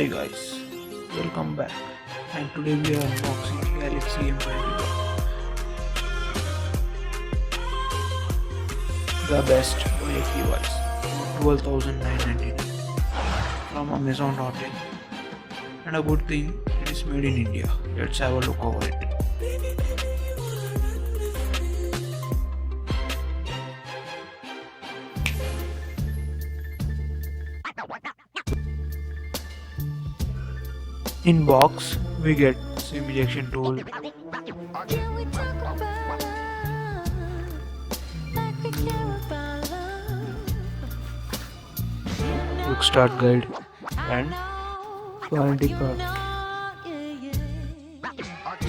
Hi guys, welcome back, and today we are unboxing Galaxy M21, the best OLED device for 12,999 from Amazon.in. And a good thing, it is made in India. Let's have a look over it. In box, we get SIM ejection tool, quick start guide, and warranty card.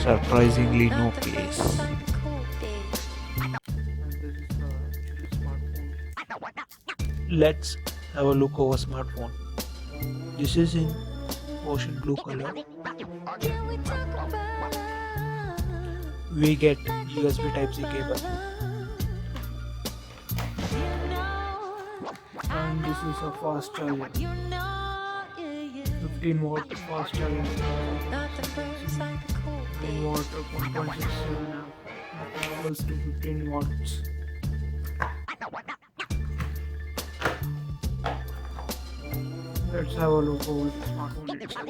Surprisingly, no case. Let's have a look over smartphone. This is in ocean blue color. We get USB Type-C cable, and this is a fast charger, 15 watt fast charger, 9 watt 1.67 amp, equals to 15 watts. Let's have a look over the smartphone itself.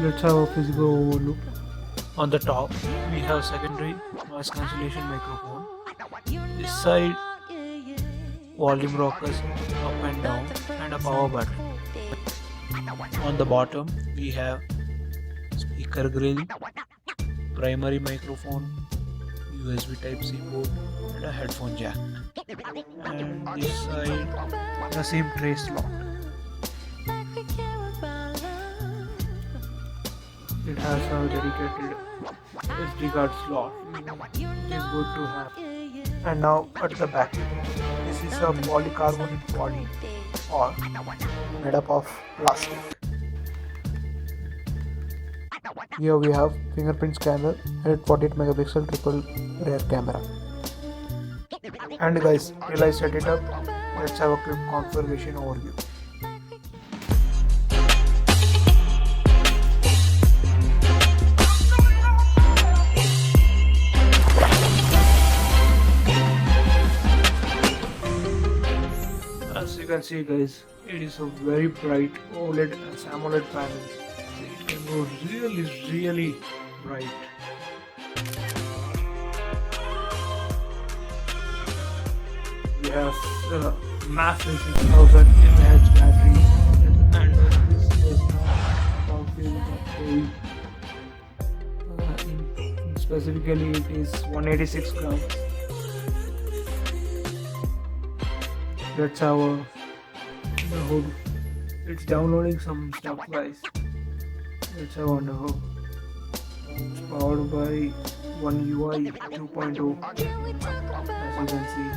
Let's have a physical overlook. On the top, we have secondary noise cancellation microphone. This side, volume rockers up and down, and a power button. On the bottom, we have speaker grill, primary microphone, USB Type-C port, and a headphone jack. And this side, the same tray slot. It has a dedicated SD card slot, which is good to have. And now at the back, this is a polycarbonate body or made up of plastic. Here we have fingerprint scanner and 48 megapixel triple rear camera. And guys, till I set it up, let's have a quick configuration overview. As you can see guys, it is a very bright OLED as AMOLED panel. It can go really bright. We have a massive 6000 mAh battery, and this is specifically it is 186 grams. Let's have the hood. It's downloading some stuff guys. Let's have on the hood. It's powered by One UI 2.0 as you can see.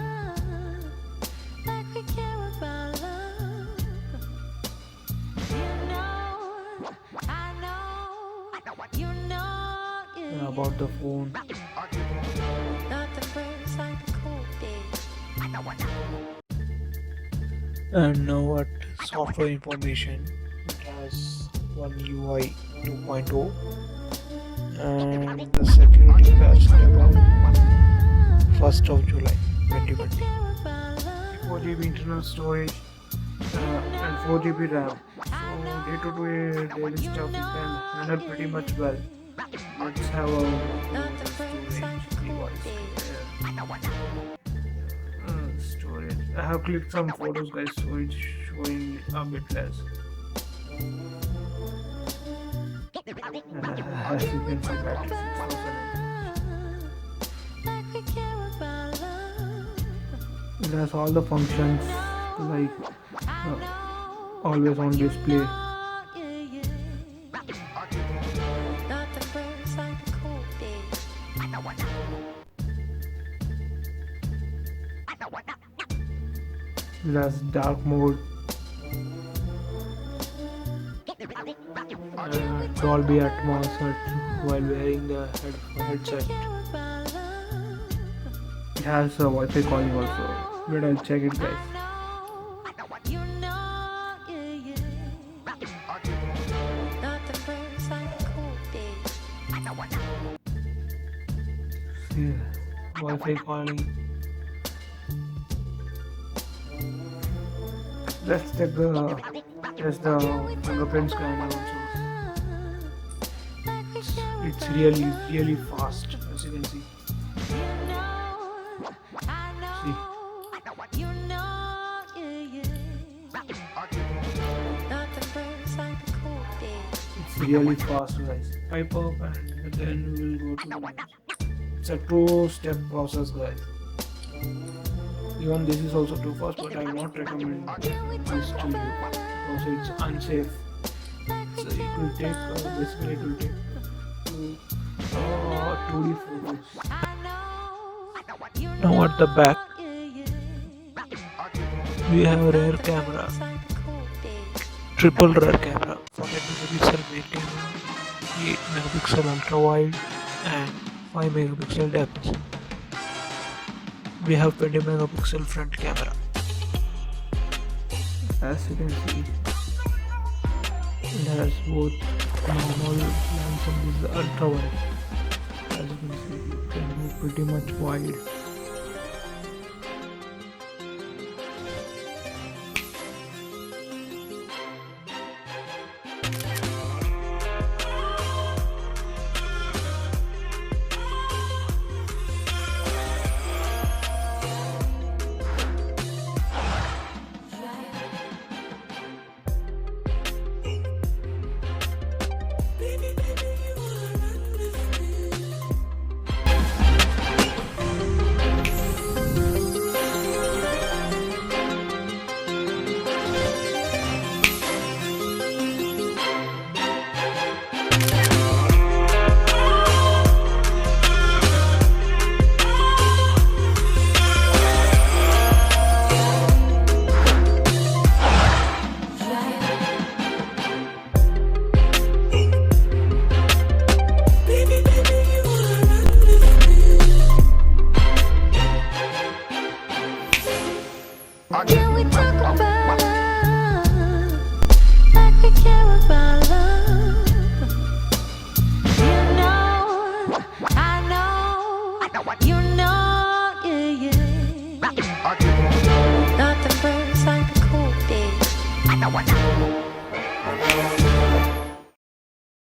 About the phone, and now at software information, it has One UI 2.0 and the security patch level 1st of July 2020. 4GB internal storage and 4GB RAM. So day-to-day daily stuff you can handle pretty much well. Let's have a storage device. Storage. I have clicked some photos guys, so it's showing a bit less. As you can see, battery 6000. It has all the functions like always on display. It has dark mode, Dolby Atmos while wearing the headset. It has a Wi-Fi calling also, but I'll check it guys. Yeah, Wi-Fi calling. Let's check the fingerprint scanner also. It's really fast, as you can see. See. It's really fast, guys. Pipe up and then we will go to the next. It's a two-step process, guys. Even this is also too fast, but I will not recommend this to you because it's unsafe. So it will take basically it will take 2D photos. Now at the back we have a rear camera, triple rear camera, 40 megapixel main camera, 8 megapixel ultra wide and 5 megapixel depth. We have 20 megapixel front camera. As you can see, it has both normal lens and this is ultra wide. As you can see, it can go pretty much wide. Can we talk about love like we care about love? You know, I know, you know, yeah, yeah. Nothing burns like a cold day.